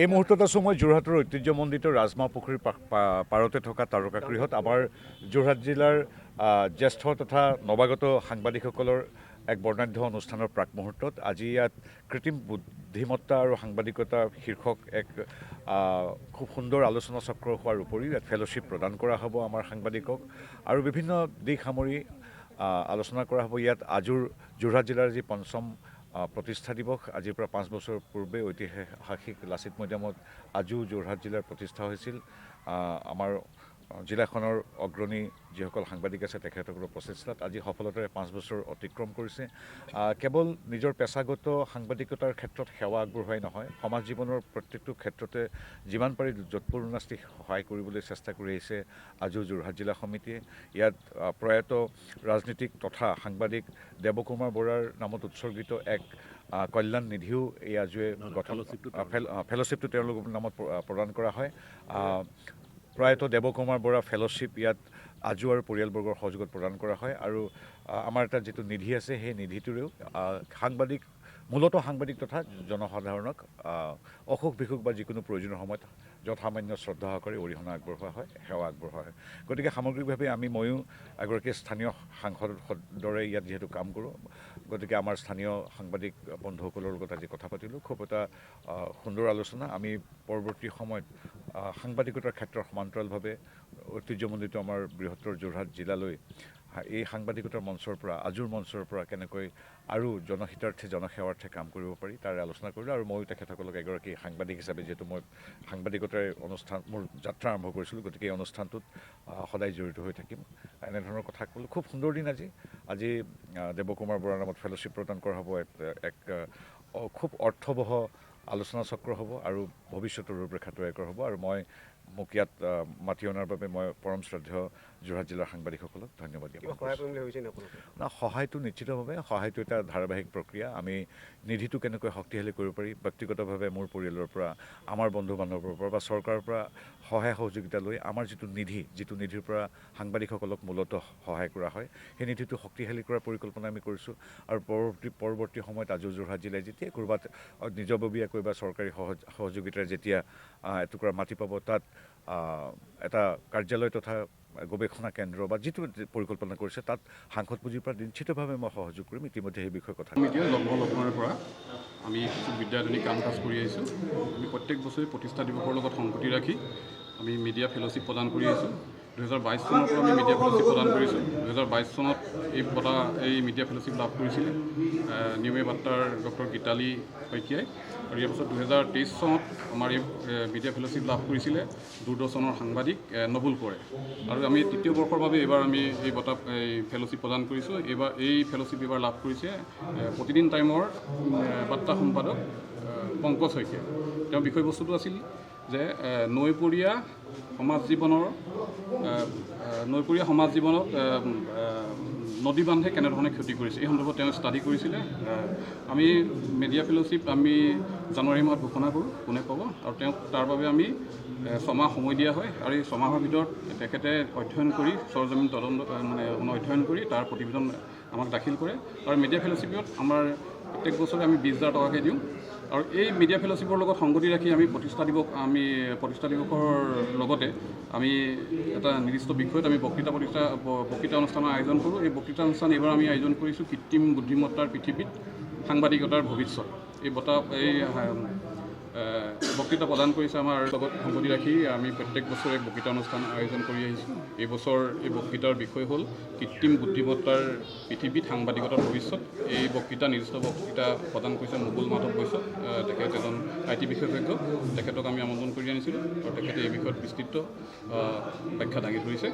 এই মুহূৰ্তত আছোঁ মই যোৰহাটৰ ঐতিহ্যমণ্ডিত ৰাজমাও পুখুৰীৰ পাৰতে থকা তাৰকাগৃহত আমাৰ যোৰহাট জিলাৰ জ্যেষ্ঠ তথা নৱাগত সাংবাদিকসকলৰ এক বৰ্ণাঢ্য অনুষ্ঠানৰ প্ৰাক মুহূৰ্তত আজি ইয়াত কৃত্ৰিম বুদ্ধিমত্তা আৰু সাংবাদিকতা শীৰ্ষক এক খুব সুন্দৰ আলোচনা চক্ৰ হোৱাৰ উপৰিও ইয়াত ফেলোশ্বিপ প্ৰদান কৰা হ'ব আমাৰ সাংবাদিকক আৰু বিভিন্ন দিশ সামৰি আলোচনা কৰা হ'ব। ইয়াত আজিৰ যোৰহাট জিলাৰ যি পঞ্চম প্ৰতিষ্ঠা দিৱস, আজিৰ পৰা 5 বছৰ পূৰ্বে ঐতিহাসিক লাচিত মৈদামত আজিও যোৰহাট জিলাৰ প্ৰতিষ্ঠা হৈছিল। আমাৰ জিলাখনৰ অগ্ৰণী যিসকল সাংবাদিক আছে তেখেতসকলৰ প্ৰচেষ্টাত আজি সফলতাৰে 5 বছৰ অতিক্ৰম কৰিছে। কেৱল নিজৰ পেছাগত সাংবাদিকতাৰ ক্ষেত্ৰত সেৱা আগবঢ়োৱাই নহয়, সমাজ জীৱনৰ প্ৰত্যেকটো ক্ষেত্ৰতে যিমান পাৰি যৎপৰোনাস্তি সহায় কৰিবলৈ চেষ্টা কৰি আহিছে আজিও যোৰহাট জিলা সমিতিয়ে। ইয়াত প্ৰয়াত ৰাজনীতিক তথা সাংবাদিক দেৱকুমাৰ বৰাৰ নামত উৎসৰ্গিত এক কল্যাণ নিধিও এই আজিয়ে গঠন ফেলোশ্বিপটো তেওঁলোকৰ নামত প্ৰদান কৰা হয়। প্ৰয়াত দেৱকুমাৰ বৰা ফেলোশ্বিপ ইয়াত আজু আৰু পৰিয়ালবৰ্গৰ সহযোগত প্ৰদান কৰা হয় আৰু আমাৰ এটা যিটো নিধি আছে সেই নিধিটোৰেও মূলতঃ সাংবাদিক তথা জনসাধাৰণক অসুখ বিসুখ বা যিকোনো প্ৰয়োজনীয় সময়ত যথামান্য শ্ৰদ্ধা সহকাৰে অৰিহণা আগবঢ়োৱা হয়, সেৱা আগবঢ়োৱা হয়। গতিকে সামগ্ৰিকভাৱে ময়ো এগৰাকী স্থানীয় সাংসদৰ দৰে ইয়াত যিহেতু কাম কৰোঁ, গতিকে আমাৰ স্থানীয় সাংবাদিক বন্ধুসকলৰ লগত আজি কথা পাতিলোঁ। খুব এটা সুন্দৰ আলোচনা। আমি পৰৱৰ্তী সময়ত সাংবাদিকতাৰ ক্ষেত্ৰত সমান্তৰালভাৱে ঐতিহ্যমণ্ডিত আমাৰ বৃহত্তৰ যোৰহাট জিলালৈ এই সাংবাদিকতাৰ মঞ্চৰ পৰা আজিৰ মঞ্চৰ পৰা কেনেকৈ আৰু জনহিতাৰ্থে জনসেৱাৰ্থে কাম কৰিব পাৰি তাৰে আলোচনা কৰিলোঁ। আৰু ময়ো তেখেতসকলক এগৰাকী সাংবাদিক হিচাপে যিহেতু মই সাংবাদিকতাৰ মোৰ যাত্ৰা আৰম্ভ কৰিছিলোঁ, গতিকে এই অনুষ্ঠানটোত সদায় জড়িত হৈ থাকিম, এনেধৰণৰ কথা ক'লোঁ। খুব সুন্দৰ দিন আজি দেৱকুমাৰ বৰাৰ নামত ফেলোশ্বিপ প্ৰদান কৰা হ'ব। এক খুব অৰ্থবহ আলোচনা চক্ৰ হ'ব আৰু ভৱিষ্যতৰ ৰূপৰেখা তৈয়াৰ কৰা হ'ব। আৰু মোক ইয়াত মাতি অনাৰ বাবে মই পৰম শ্ৰদ্ধেয় যোৰহাট জিলাৰ সাংবাদিকসকলক ধন্যবাদ জ্ঞাপন কৰিছোঁ। সহায়টো নিশ্চিতভাৱে সহায়টো এটা ধাৰাবাহিক প্ৰক্ৰিয়া। আমি নিধিটো কেনেকৈ শক্তিশালী কৰিব পাৰি, ব্যক্তিগতভাৱে মোৰ পৰিয়ালৰ পৰা, আমাৰ বন্ধু বান্ধৱৰ পৰা বা চৰকাৰৰ পৰা সহায় সহযোগিতা লৈ আমাৰ যিটো নিধিৰ পৰা সাংবাদিকসকলক মূলতঃ সহায় কৰা হয়, সেই নিধিটো শক্তিশালী কৰাৰ পৰিকল্পনা আমি কৰিছোঁ। আৰু পৰৱৰ্তী সময়ত আজিও যোৰহাট জিলাই যেতিয়া ক'ৰবাত নিজাববীয়াকৈ বা চৰকাৰী সহযোগিতাৰে যেতিয়া এটুকুৰা মাটি পাব, তাত এটা কাৰ্যালয় তথা গৱেষণা কেন্দ্ৰ বা যিটো পৰিকল্পনা কৰিছে তাত সাংসদ পুঁজিৰ পৰা নিশ্চিতভাৱে মই সহযোগ কৰিম। ইতিমধ্যে সেই বিষয়ে কথা জন্মৰ পৰা আমি বিদ্যায়তনিক কাম কাজ কৰি আহিছোঁ। আমি প্ৰত্যেক বছৰে প্ৰতিষ্ঠা দিৱসৰ লগত সংগতি ৰাখি আমি মিডিয়া ফেলোশ্বিপ প্ৰদান কৰি আহিছোঁ। 2022 চনৰ পৰা আমি মিডিয়া ফেলোশ্বিপ প্ৰদান কৰিছোঁ। 2022 চনত এই মিডিয়া ফেলোশ্বিপ লাভ কৰিছিলে নিয়মীয়া বাৰ্তাৰ ডক্টৰ গীতালী শইকীয়াই, আৰু ইয়াৰ পাছত 2023 চনত আমাৰ এই মিডিয়া ফেলোশ্বিপ লাভ কৰিছিলে দূৰদৰ্শনৰ সাংবাদিক নবুল কোঁৱৰে। আৰু আমি তৃতীয় বৰ্ষৰ বাবে এইবাৰ আমি এই ফেলোশ্বিপ প্ৰদান কৰিছোঁ। এই ফেলোশ্বিপ এইবাৰ লাভ কৰিছে প্ৰতিদিন টাইমৰ বাৰ্তা সম্পাদক পংকজ শইকীয়া। তেওঁৰ বিষয়বস্তুটো আছিল যে নৈপৰীয়া সমাজ জীৱনত নদী বান্ধে কেনেধৰণে ক্ষতি কৰিছে, এই সন্দৰ্ভত তেওঁ ষ্টাডি কৰিছিলে। আমি মিডিয়া ফেলোশ্বিপ আমি জানুৱাৰী মাহত ঘোষণা কৰোঁ কোনে পাব, আৰু তেওঁক তাৰ বাবে আমি 6 মাহ সময় দিয়া হয়। আৰু এই 6 মাহৰ ভিতৰত তেখেতে অধ্যয়ন কৰি সৰজমিন অধ্যয়ন কৰি তাৰ প্ৰতিবেদন আমাক দাখিল কৰে। আৰু মিডিয়া ফেলোশ্বিপত আমাৰ প্ৰত্যেক বছৰে আমি 20,000 টকাকৈ দিওঁ। আৰু এই মিডিয়া ফেলোশ্বিপৰ লগত সংগতি ৰাখি আমি প্ৰতিষ্ঠা দিৱসৰ লগতে আমি এটা নিৰ্দিষ্ট বিষয়ত আমি বক্তৃতা অনুষ্ঠানৰ আয়োজন কৰোঁ। এই বক্তৃতা অনুষ্ঠান এইবাৰ আমি আয়োজন কৰিছোঁ কৃত্ৰিম বুদ্ধিমত্তাৰ পৃথিৱীত সাংবাদিকতাৰ ভৱিষ্যত। এই বক্তৃতা প্ৰদান কৰিছে আমাৰ লগত সংগতি ৰাখি আমি প্ৰত্যেক বছৰে বক্তৃতা অনুষ্ঠান আয়োজন কৰি আহিছোঁ। এইবছৰ এই বক্তৃতাৰ বিষয় হ'ল কৃত্ৰিম বুদ্ধিমত্তাৰ পৃথিৱীত সাংবাদিকতাৰ ভৱিষ্যত। এই নিৰ্দিষ্ট বক্তৃতা প্ৰদান কৰিছে মুকুল মাধৱ বৈশ্য। তেখেত এজন IT বিশেষজ্ঞ। তেখেতক আমি আমন্ত্ৰণ কৰি আনিছিলোঁ আৰু তেখেতে এই বিষয়ত বিস্তৃত ব্যাখ্যা দাঙি ধৰিছে।